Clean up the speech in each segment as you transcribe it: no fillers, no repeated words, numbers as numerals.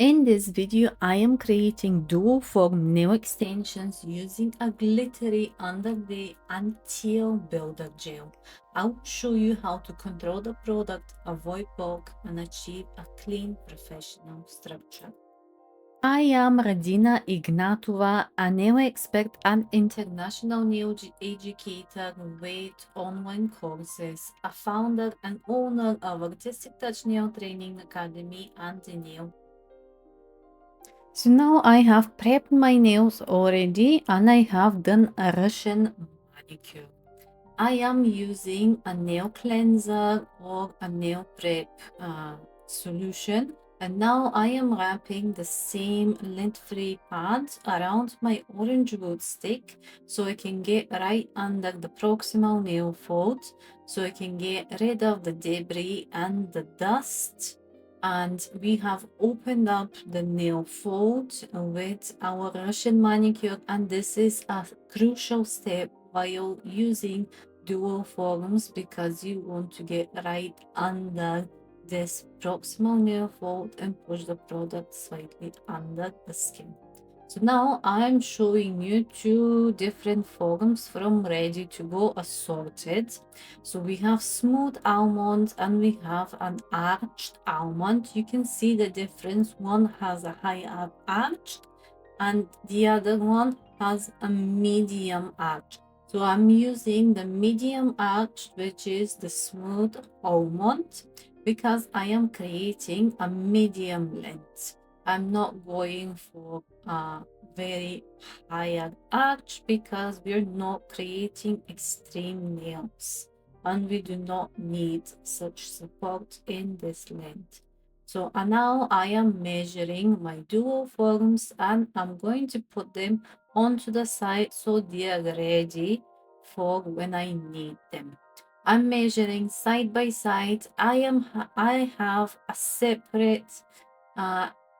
In this video, I am creating dual form nail extensions using a glittery underlay and teal builder gel. I will show you how to control the product, avoid bulk, and achieve a clean, professional structure. I am Radina Ignatova, a nail expert and international nail educator with online courses, a founder and owner of Artistic Touch Nail Training Academy and the Nail. So now I have prepped my nails already and I have done a Russian manicure. I am using a nail cleanser or a nail prep solution, and now I am wrapping the same lint-free pad around my orange wood stick so I can get right under the proximal nail fold, so I can get rid of the debris and the dust. And we have opened up the nail fold with our Russian manicure, and this is a crucial step while using dual forms because you want to get right under this proximal nail fold and push the product slightly under the skin. So now I'm showing you two different forms from ready to go assorted. So we have smooth almond and we have an arched almond. You can see the difference. One has a high arch and the other one has a medium arch. So I'm using the medium arch, which is the smooth almond, because I am creating a medium length. I'm not going for a very higher arch because we're not creating extreme nails and we do not need such support in this length. So now I am measuring my dual forms and I'm going to put them onto the side so they are ready for when I need them. I'm measuring side by side. I have a separate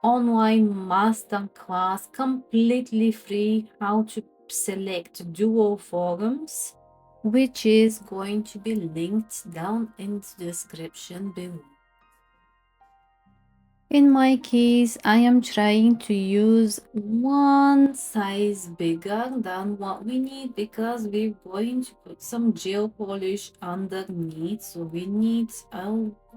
online masterclass completely free how to select dual forms, which is going to be linked down in the description below. In my case, I am trying to use one size bigger than what we need because we're going to put some gel polish underneath. So we need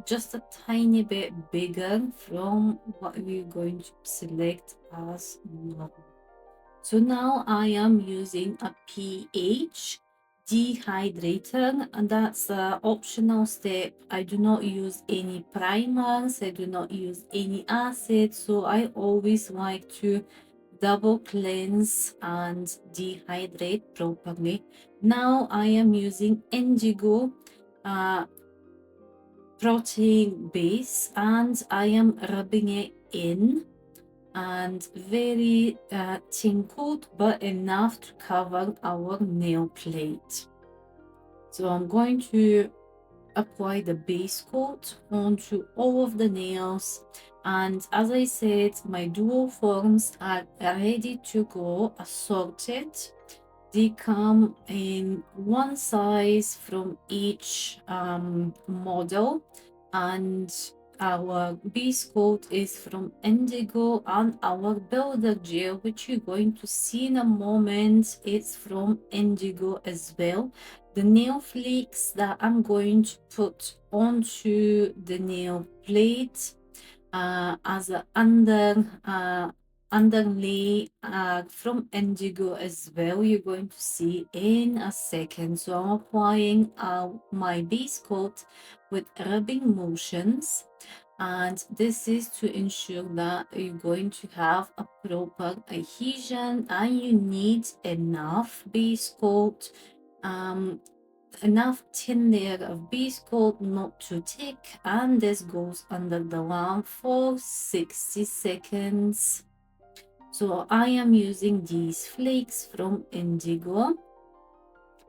just a tiny bit bigger from what we're going to select as normal. So now I am using a pH dehydrator, and that's an optional step. I do not use any primers, I do not use any acid, so I always like to double cleanse and dehydrate properly. Now I am using indigo protein base and I am rubbing it in, and very thin coat, but enough to cover our nail plate. So I'm going to apply the base coat onto all of the nails, and as I said, my dual forms are ready to go assorted. They come in one size from each model, and our base coat is from indigo, and our builder gel, which you're going to see in a moment, it's from indigo as well. The nail flakes that I'm going to put onto the nail plate as an underlay from indigo as well, you're going to see in a second. So I'm applying my base coat with rubbing motions, and this is to ensure that you're going to have a proper adhesion, and you need enough base coat, enough thin layer of base coat, not too thick, and this goes under the lamp for 60 seconds. So I am using these flakes from indigo.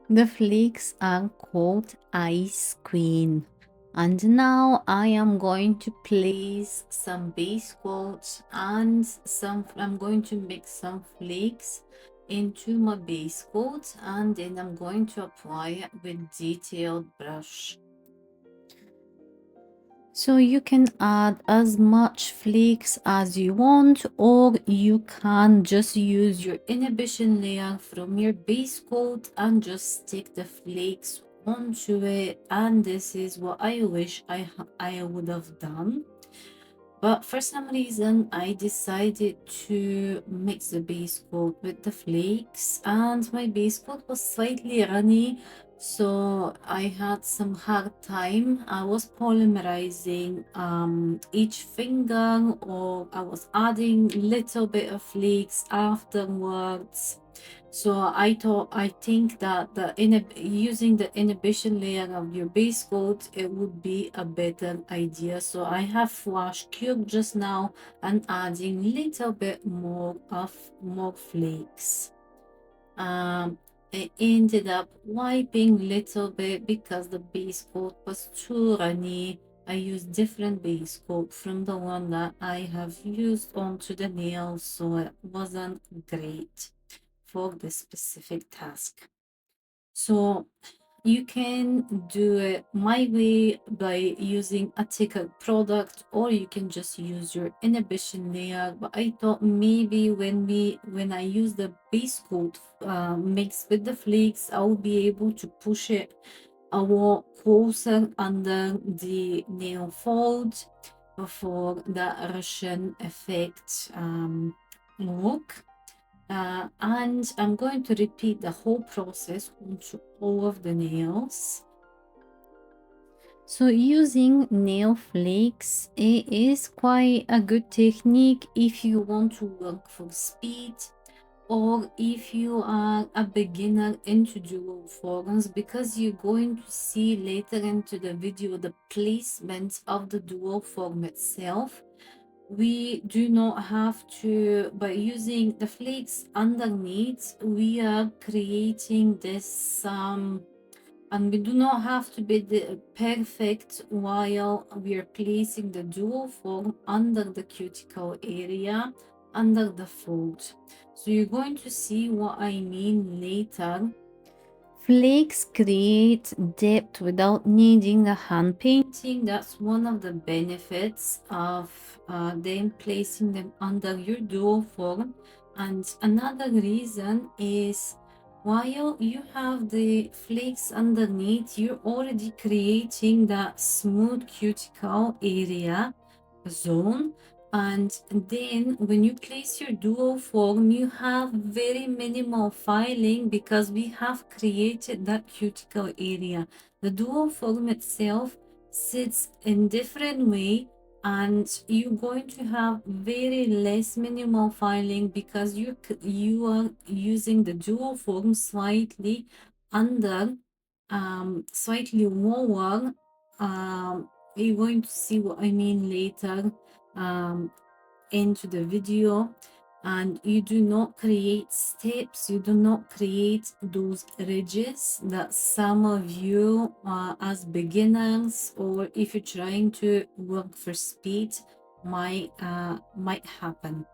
The flakes are called Ice Queen. And now I am going to place some base coat and I'm going to mix some flakes into my base coat, and then I'm going to apply it with detailed brush. So you can add as much flakes as you want, or you can just use your inhibition layer from your base coat and just stick the flakes onto it. And this is what I wish I would have done. But for some reason, I decided to mix the base coat with the flakes, and my base coat was slightly runny, so I had some hard time. I was polymerizing each finger, or I was adding little bit of flakes afterwards. So I think that using the inhibition layer of your base coat, it would be a better idea. So I have flash cubed just now and adding little bit more flakes. I ended up wiping little bit because the base coat was too runny. I used different base coat from the one that I have used onto the nails, so it wasn't great for this specific task. So you can do it my way by using a thicker product, or you can just use your inhibition layer. But I thought maybe when I use the base coat mixed with the flakes, I will be able to push it a lot closer under the nail fold for the Russian effect look. And I'm going to repeat the whole process onto all of the nails. So using nail flakes, it is quite a good technique if you want to work for speed, or if you are a beginner into dual forms, because you're going to see later into the video the placement of the dual form itself. We do not have to, by using the flakes underneath, we are creating this and we do not have to be perfect while we are placing the dual form under the cuticle area, under the fold. So you're going to see what I mean later. Flakes create depth without needing a hand painting. That's one of the benefits of them placing them under your dual form. And another reason is, while you have the flakes underneath, you're already creating that smooth cuticle area zone. And then when you place your dual form, you have very minimal filing because we have created that cuticle area. The dual form itself sits in different way, and you're going to have very less minimal filing because you are using the dual form slightly under, slightly lower. You're going to see what I mean later into the video. And you do not create steps, you do not create those ridges that some of you as beginners, or if you're trying to work for speed, might happen.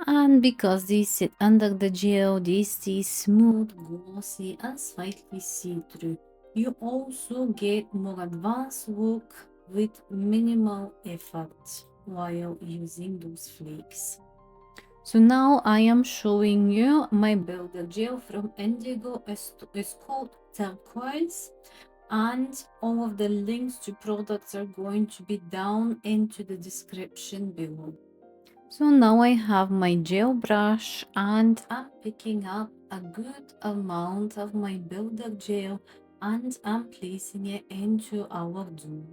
And because they sit under the gel, they stay smooth, glossy, and slightly see-through. You also get more advanced look with minimal effort while using those flakes. So now I am showing you my builder gel from Indigo. It's called Turquoise, and all of the links to products are going to be down into the description below. So now I have my gel brush, and I'm picking up a good amount of my builder gel, and I'm placing it into our dough.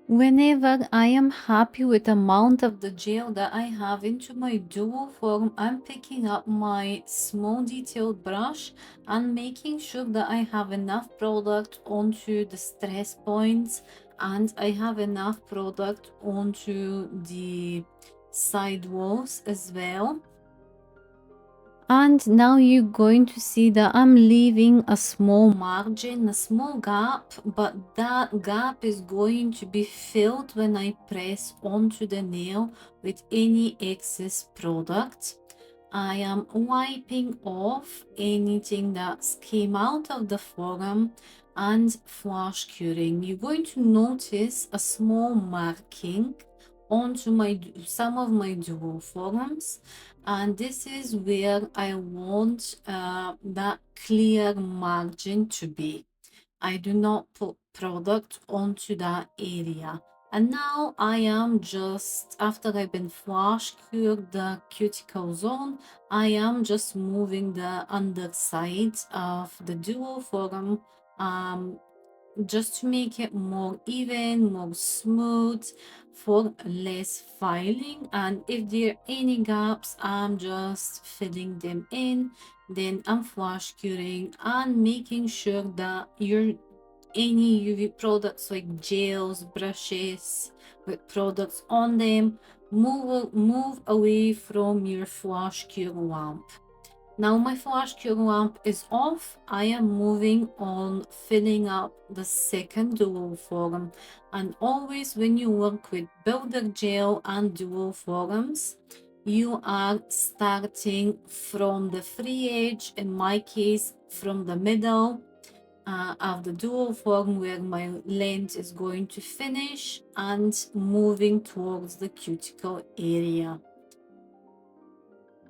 Whenever I am happy with the amount of the gel that I have into my dual form, I'm picking up my small detailed brush and making sure that I have enough product onto the stress points, and I have enough product onto the side walls as well. And now you're going to see that I'm leaving a small margin, a small gap, but that gap is going to be filled when I press onto the nail with any excess product. I am wiping off anything that came out of the forum, and flash curing. You're going to notice a small marking onto some of my dual forums, and this is where I want that clear margin to be. I do not put product onto that area. And now I am just, after I've been flash cured the cuticle zone, I am just moving the underside of the dual forum, just to make it more even, more smooth, for less filing. And if there are any gaps, I'm just filling them in. Then I'm flash curing and making sure that your any UV products like gels, brushes with products on them, move away from your flash cure lamp. Now my flash cure lamp is off. I am moving on filling up the second dual forum. And always when you work with builder gel and dual forums, you are starting from the free edge, in my case from the middle of the dual forum where my lens is going to finish, and moving towards the cuticle area.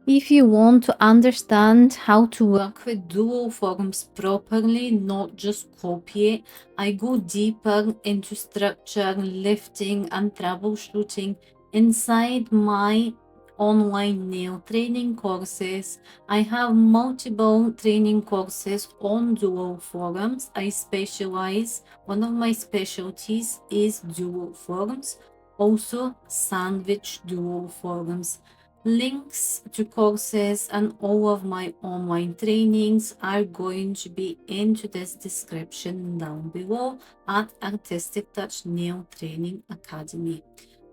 If you want to understand how to work with dual forms properly, not just copy it, I go deeper into structure, lifting, and troubleshooting inside my online nail training courses. I have multiple training courses on dual forms. I specialize, one of my specialties is dual forms, also sandwich dual forms. Links to courses and all of my online trainings are going to be into this description down below at Artistic Touch Nail Training Academy.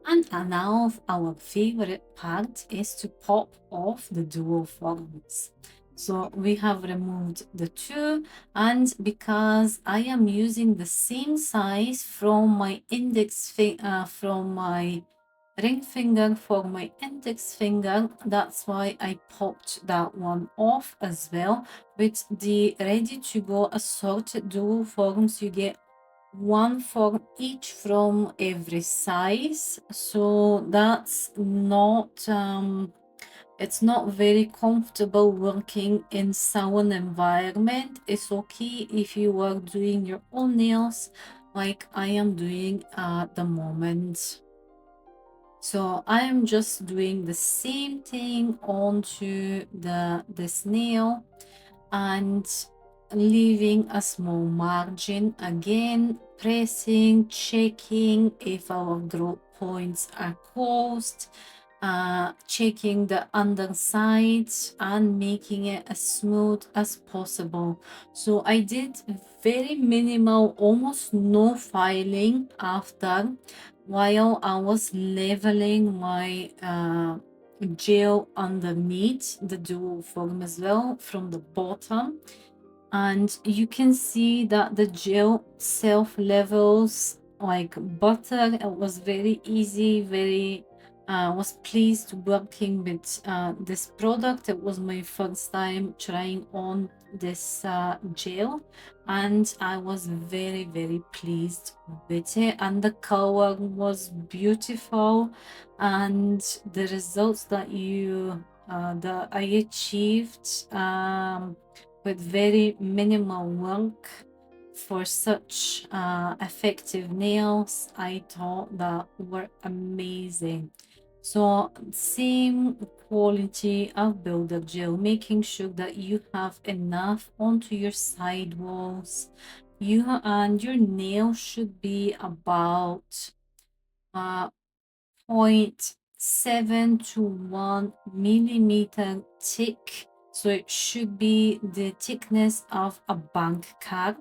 And now our favorite part is to pop off the dual forms. So we have removed the two, and because I am using the same size from my from my ring finger for my index finger, that's why I popped that one off as well. With the ready to go assorted dual forms, you get one form each from every size, so that's not it's not very comfortable working in salon environment. It's okay if you are doing your own nails like I am doing at the moment. So I am just doing the same thing onto this nail and leaving a small margin, again pressing, checking if our growth points are closed, checking the underside and making it as smooth as possible. So I did very minimal, almost no filing after, while I was leveling my gel underneath the dual form as well from the bottom. And you can see that the gel self levels like butter. It was very easy, very was pleased working with this product. It was my first time trying on this gel, and I was very pleased with it, and the color was beautiful, and the results that I achieved with very minimal work for such effective nails, I thought that were amazing. So same quality of builder gel, making sure that you have enough onto your side walls. And your nail should be about 0.7 to 1 millimeter thick. So it should be the thickness of a bank card.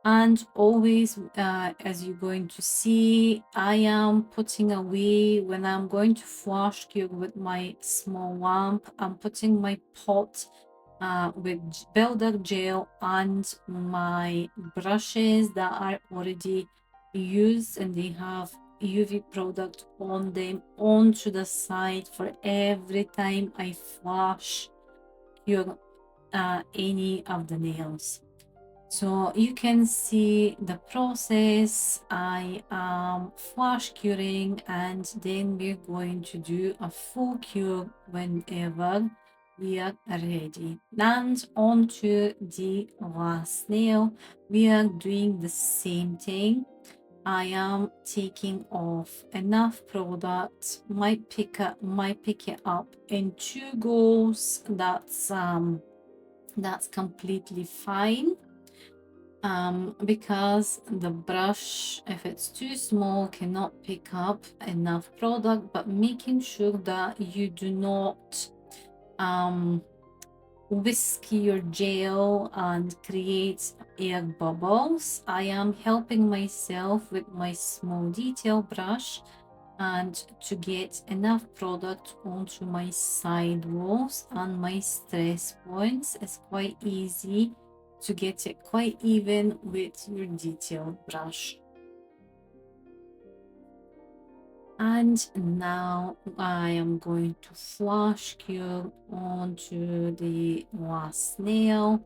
And always, as you're going to see, I am putting away, when I'm going to flash cure with my small lamp, I'm putting my pot with builder gel and my brushes that are already used and they have UV product on them onto the side for every time I flash cure any of the nails. So you can see the process. I am flash curing, and then we're going to do a full cure whenever we are ready. And on to the last nail, we are doing the same thing. I am taking off enough product, might pick it up in two goes. That's completely fine. Because the brush, if it's too small, cannot pick up enough product, but making sure that you do not whisk your gel and create air bubbles. I am helping myself with my small detail brush and to get enough product onto my side walls and my stress points. It's quite easy to get it quite even with your detail brush. And now I am going to flash cure onto the last nail.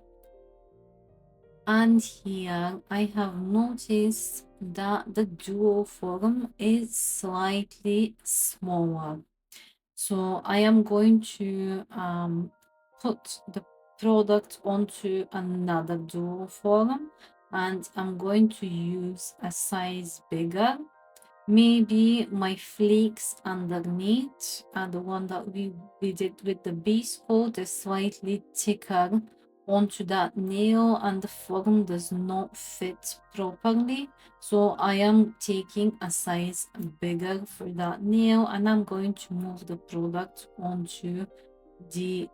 And here I have noticed that the duo form is slightly smaller. So I am going to put the product onto another duo form, and I'm going to use a size bigger. Maybe my flakes underneath, and the one that we did with the base coat is slightly thicker onto that nail, and the form does not fit properly. So I am taking a size bigger for that nail, and I'm going to move the product onto the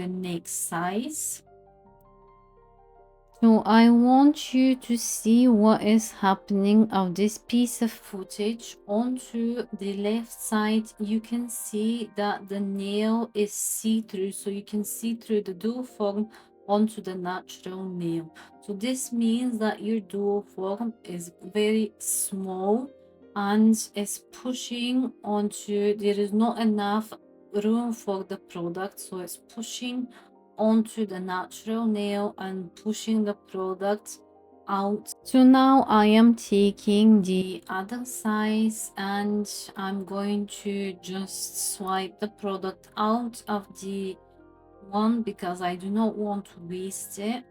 next size. So I want you to see what is happening of this piece of footage. Onto the left side, you can see that the nail is see-through, so you can see through the dual form onto the natural nail. So this means that your dual form is very small and is pushing onto, there is not enough room for the product, so it's pushing onto the natural nail and pushing the product out. So now I am taking the other size and I'm going to just swipe the product out of the one because I do not want to waste it,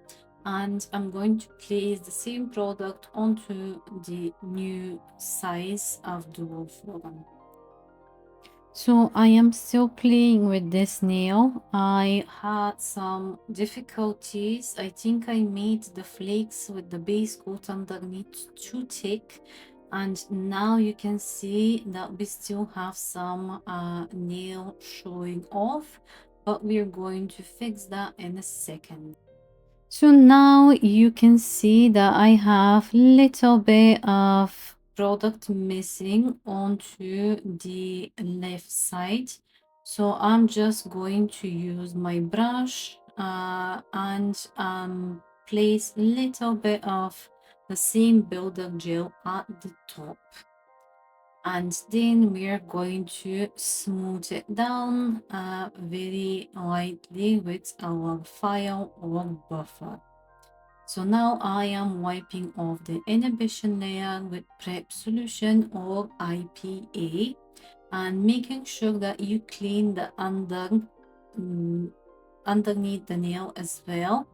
and I'm going to place the same product onto the new size of dual form. So I am still playing with this nail. I had some difficulties. I think I made the flakes with the base coat underneath too thick, and now you can see that we still have some nail showing off, but we're going to fix that in a second. So now you can see that I have little bit of product missing onto the left side. So I'm just going to use my brush and place a little bit of the same builder gel at the top. And then we are going to smooth it down very lightly with our file or buffer. So now I am wiping off the inhibition layer with prep solution or IPA and making sure that you clean the underneath the nail as well,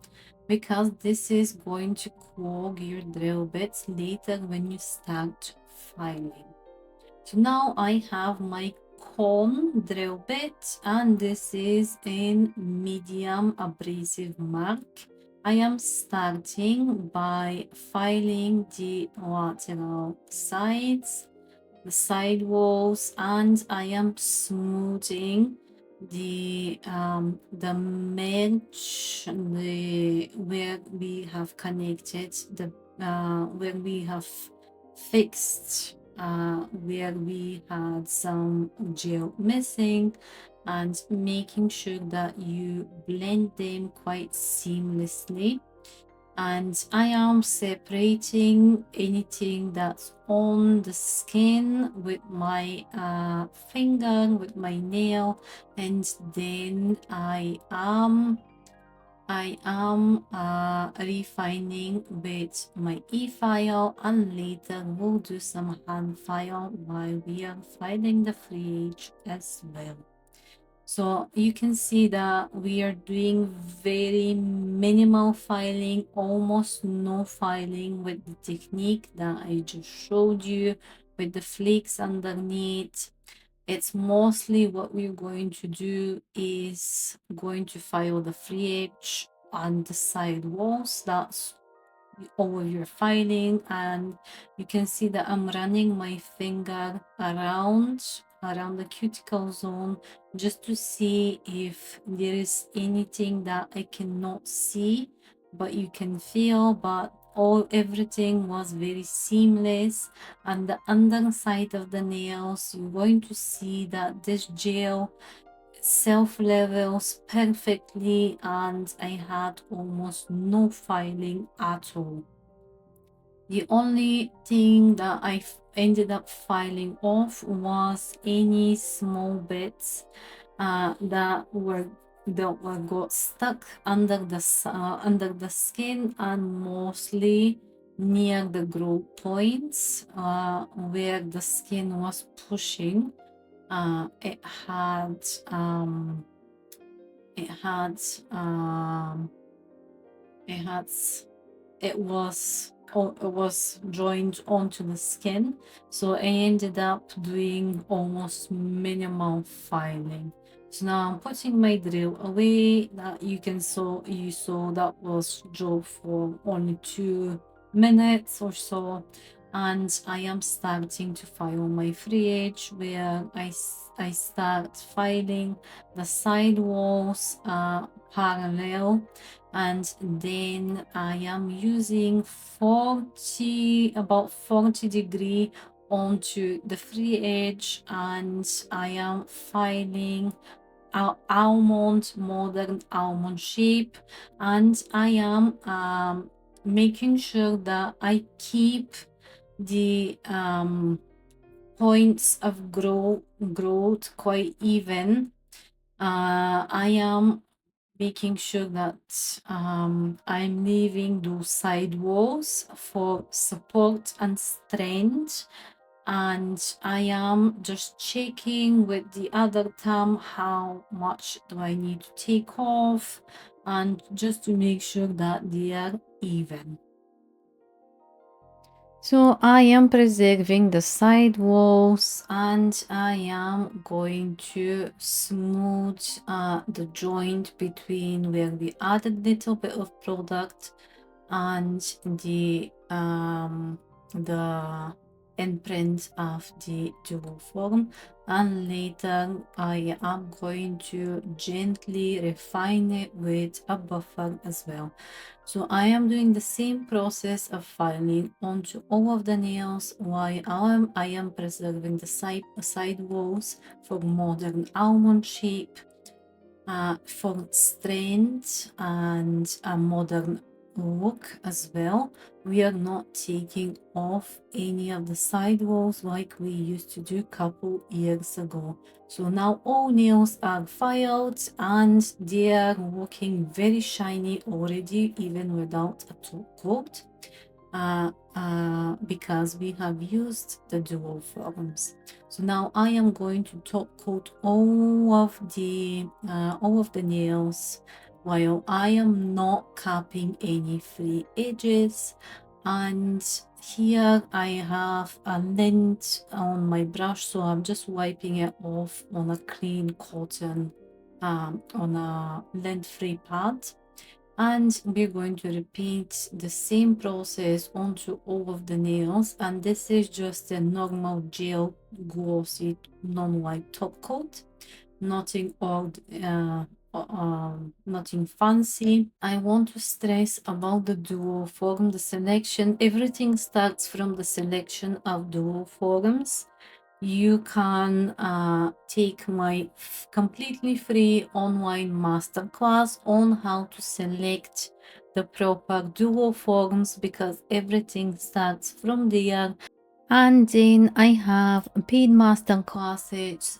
because this is going to clog your drill bits later when you start filing. So now I have my cone drill bit, and this is in medium abrasive mark. I am starting by filing the lateral sides, the side walls, and I am smoothing the mesh, where we have connected the where we have fixed where we had some gel missing, and making sure that you blend them quite seamlessly. and I am separating anything that's on the skin with my finger, with my nail, and then I am refining with my e-file, and later we'll do some hand file while we are filing the free edge as well. So you can see that we are doing very minimal filing, almost no filing with the technique that I just showed you with the flakes underneath. It's mostly what we're going to do is going to file the free edge on the side walls. That's all of your filing, and you can see that I'm running my finger around the cuticle zone just to see if there is anything that I cannot see but you can feel. But everything was very seamless, and the underside of the nails, you're going to see that this gel self levels perfectly, and I had almost no filing at all. The only thing that I ended up filing off was any small bits that got stuck under the skin, and mostly near the growth points where the skin was pushing. It had it had it had it was joined onto the skin, so I ended up doing almost minimal filing. So now I'm putting my drill away. That you saw that was drove for only 2 minutes or so, and I am starting to file my free edge, where I start filing the side walls parallel, and then I am using about 40 degree onto the free edge, and I am filing our modern almond shape, and I am making sure that I keep the points of growth quite even. I am making sure that I'm leaving those side walls for support and strength, and I am just checking with the other thumb how much do I need to take off, and just to make sure that they are even. So I am preserving the side walls, and I am going to smooth the joint between where we added little bit of product and the imprint of the dual form, and later I am going to gently refine it with a buffer as well. So I am doing the same process of filing onto all of the nails while I am preserving the side walls for modern almond shape, for strength and a modern look as well. We are not taking off any of the side walls like we used to do a couple years ago. So now all nails are filed, and they are looking very shiny already, even without a top coat, because we have used the dual forms. So now I am going to top coat all of the nails while I am not capping any free edges. And here I have a lint on my brush, so I'm just wiping it off on a clean cotton on a lint-free pad, and we're going to repeat the same process onto all of the nails. And this is just a normal gel glossy non-white top coat, nothing odd, nothing fancy. I want to stress about the duo form, the selection. Everything starts from the selection of duo forms. you can take my completely free online masterclass on how to select the proper duo forms, because everything starts from there. And then I have paid master classes,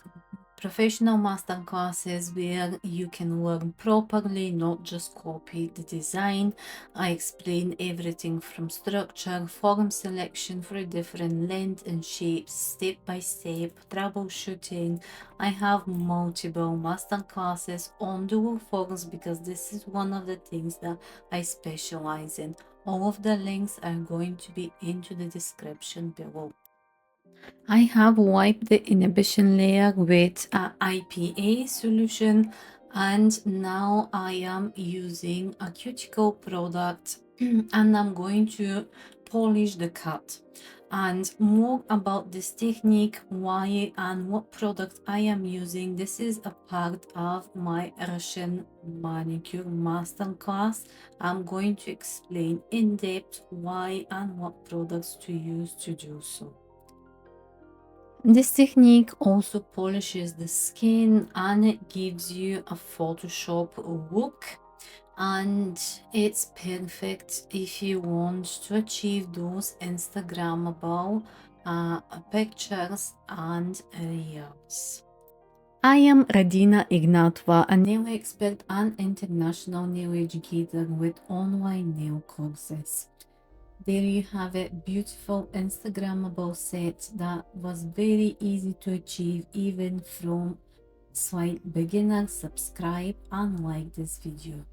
professional master classes, where you can learn properly, not just copy the design. I explain everything from structure, form selection for different length and shapes, step by step, troubleshooting. I have multiple master classes on dual forms because this is one of the things that I specialize in. All of the links are going to be into the description below. I have wiped the inhibition layer with a IPA solution, and now I am using a cuticle product and I'm going to polish the cut. And more about this technique, why and what product I am using, this is a part of my Russian manicure masterclass. I'm going to explain in depth why and what products to use to do so. This technique also polishes the skin and it gives you a Photoshop look, and it's perfect if you want to achieve those Instagrammable pictures and reels. I am Radina Ignatova, a nail expert and international nail educator with online nail courses. There you have it, beautiful Instagrammable set that was very easy to achieve even from slight beginner. Subscribe and like this video.